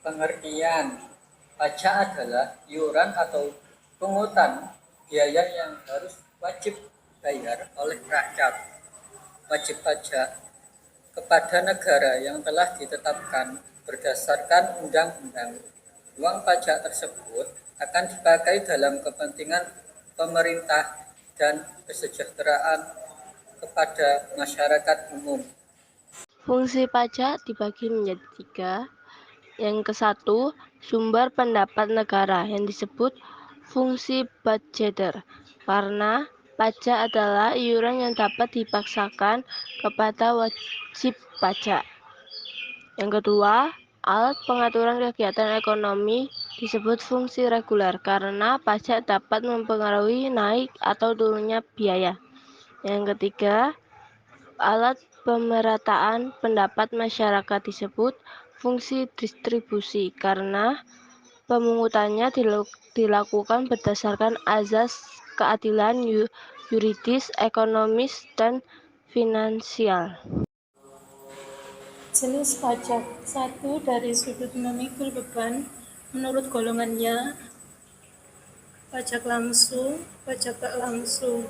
Pengertian pajak adalah iuran atau pungutan biaya yang harus wajib bayar oleh rakyat wajib pajak kepada negara yang telah ditetapkan berdasarkan undang-undang. Uang pajak tersebut akan dipakai dalam kepentingan pemerintah dan kesejahteraan kepada masyarakat umum. Fungsi pajak dibagi menjadi 3. Yang ke-1, sumber pendapat negara yang disebut fungsi budgeter, karena pajak adalah iuran yang dapat dipaksakan kepada wajib pajak. Yang kedua, alat pengaturan kegiatan ekonomi disebut fungsi reguler, karena pajak dapat mempengaruhi naik atau turunnya biaya. Yang ketiga, alat pemerataan pendapat masyarakat disebut fungsi distribusi, karena pemungutannya dilakukan berdasarkan azas keadilan yuridis, ekonomis, dan finansial. Jenis pajak. 1. Dari sudut memikul beban menurut golongannya, pajak langsung, pajak tak langsung.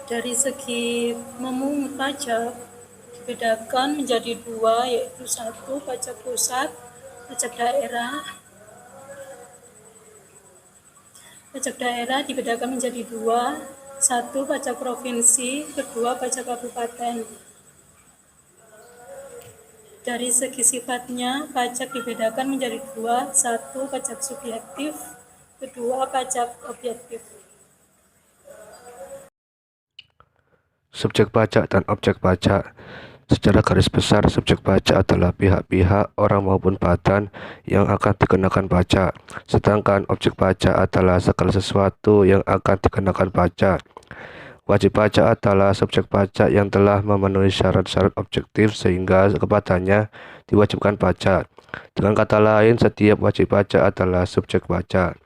Dari segi memungut pajak dibedakan menjadi 2, yaitu 1. Pajak pusat, pajak daerah. Pajak daerah dibedakan menjadi 2, 1. Pajak provinsi, kedua pajak kabupaten. Dari segi sifatnya, pajak dibedakan menjadi 2, 1. Pajak subjektif, kedua pajak objektif. Subjek pajak dan objek pajak. Secara garis besar, subjek pajak adalah pihak-pihak, orang maupun badan yang akan dikenakan pajak. Sedangkan objek pajak adalah segala sesuatu yang akan dikenakan pajak. Wajib pajak adalah subjek pajak yang telah memenuhi syarat-syarat objektif sehingga kepadanya diwajibkan pajak. Dengan kata lain, setiap wajib pajak adalah subjek pajak.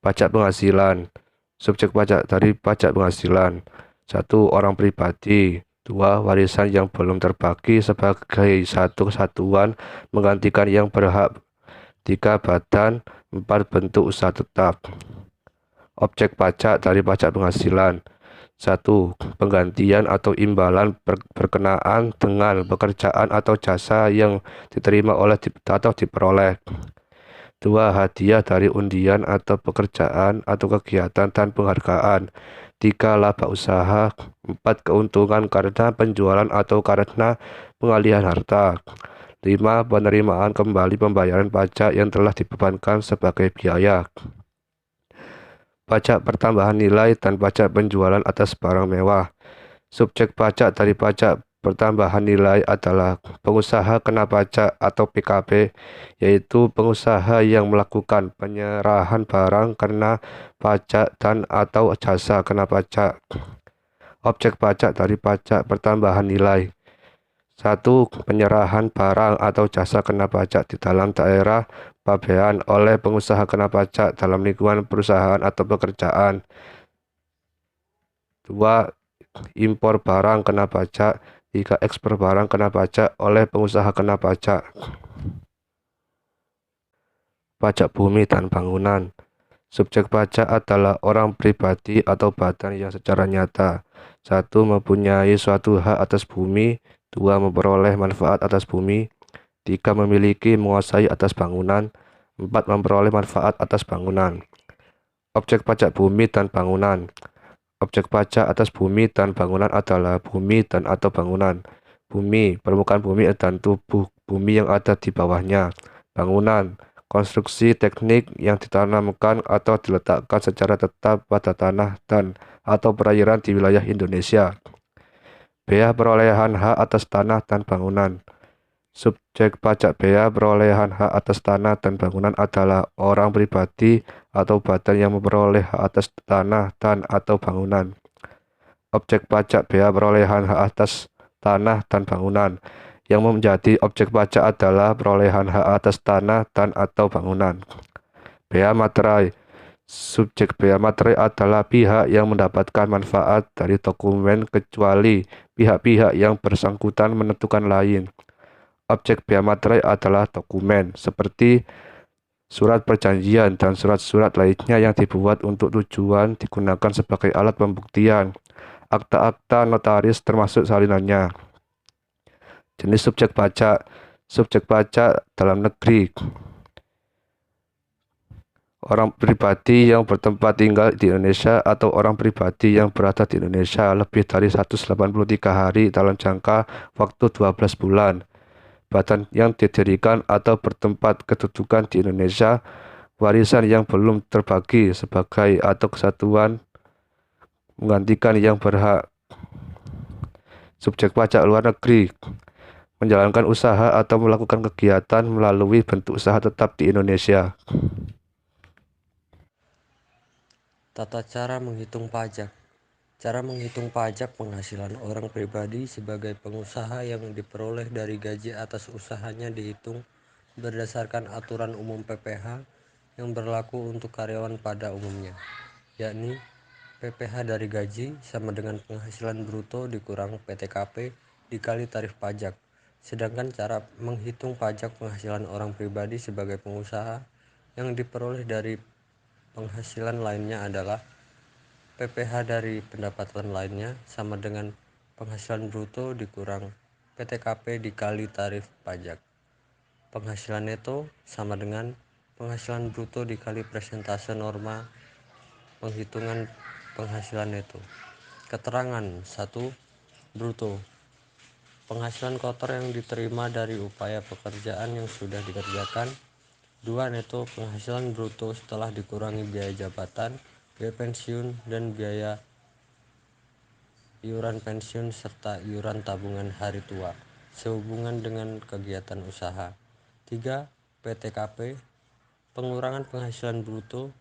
Pajak penghasilan. Subjek pajak dari pajak penghasilan. 1. Orang pribadi. 2. Warisan yang belum terbagi sebagai satu kesatuan menggantikan yang berhak. 3. Badan. 4. Bentuk usaha tetap. Objek pajak dari pajak penghasilan. 1. Penggantian atau imbalan berkenaan dengan pekerjaan atau jasa yang diterima oleh atau diperoleh. 2. Hadiah dari undian atau pekerjaan atau kegiatan dan penghargaan. 3. Laba usaha. 4. Keuntungan karena penjualan atau karena pengalihan harta. 5. Penerimaan kembali pembayaran pajak yang telah dibebankan sebagai biaya. Pajak pertambahan nilai dan pajak penjualan atas barang mewah. Subjek pajak dari pajak pertambahan nilai adalah pengusaha kena pajak atau PKP, yaitu pengusaha yang melakukan penyerahan barang kena pajak dan atau jasa kena pajak. Objek pajak dari pajak pertambahan nilai. 1. Penyerahan barang atau jasa kena pajak di dalam daerah pabean oleh pengusaha kena pajak dalam lingkungan perusahaan atau pekerjaan. 2. Impor barang kena pajak. 3. Ekspor barang kena pajak oleh pengusaha kena pajak. Pajak bumi dan bangunan. Subjek pajak adalah orang pribadi atau badan yang secara nyata. 1. Mempunyai suatu hak atas bumi. 2. Memperoleh manfaat atas bumi. 3. Memiliki menguasai atas bangunan. 4. Memperoleh manfaat atas bangunan. Objek pajak bumi dan bangunan. Objek pajak atas bumi dan bangunan adalah bumi dan atau bangunan. Bumi, permukaan bumi dan tubuh bumi yang ada di bawahnya. Bangunan, konstruksi teknik yang ditanamkan atau diletakkan secara tetap pada tanah dan atau perairan di wilayah Indonesia. Bea perolehan hak atas tanah dan bangunan. Subjek pajak bea perolehan hak atas tanah dan bangunan adalah orang pribadi atau badan yang memperoleh hak atas tanah dan atau bangunan. Objek pajak bea perolehan hak atas tanah dan bangunan. Yang menjadi objek pajak adalah perolehan hak atas tanah dan atau bangunan. Bea materai. Subjek bea materai adalah pihak yang mendapatkan manfaat dari dokumen kecuali pihak-pihak yang bersangkutan menentukan lain. Objek bea materai adalah dokumen, seperti surat perjanjian dan surat-surat lainnya yang dibuat untuk tujuan digunakan sebagai alat pembuktian. Akta-akta notaris termasuk salinannya. Jenis subjek pajak. Subjek pajak dalam negeri. Orang pribadi yang bertempat tinggal di Indonesia atau orang pribadi yang berada di Indonesia lebih dari 183 hari dalam jangka waktu 12 bulan. Badan yang didirikan atau bertempat kedudukan di Indonesia, warisan yang belum terbagi sebagai atau kesatuan menggantikan yang berhak. Subjek pajak luar negeri, menjalankan usaha atau melakukan kegiatan melalui bentuk usaha tetap di Indonesia. Tata cara menghitung pajak. Cara menghitung pajak penghasilan orang pribadi sebagai pengusaha yang diperoleh dari gaji atas usahanya dihitung berdasarkan aturan umum PPh yang berlaku untuk karyawan pada umumnya, yakni PPh dari gaji sama dengan penghasilan bruto dikurang PTKP dikali tarif pajak. Sedangkan cara menghitung pajak penghasilan orang pribadi sebagai pengusaha yang diperoleh dari penghasilan lainnya adalah PPh dari pendapatan lainnya sama dengan penghasilan bruto dikurang PTKP dikali tarif pajak. Penghasilan neto sama dengan penghasilan bruto dikali persentase norma penghitungan penghasilan neto. Keterangan 1. Bruto. Penghasilan kotor yang diterima dari upaya pekerjaan yang sudah dikerjakan. 2. Neto. Penghasilan bruto setelah dikurangi biaya jabatan, biaya pensiun, dan biaya iuran pensiun serta iuran tabungan hari tua sehubungan dengan kegiatan usaha. 3. PTKP. Pengurangan penghasilan bruto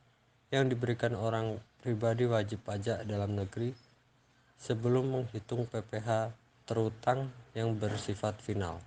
yang diberikan orang pribadi wajib pajak dalam negeri sebelum menghitung PPh terutang yang bersifat final.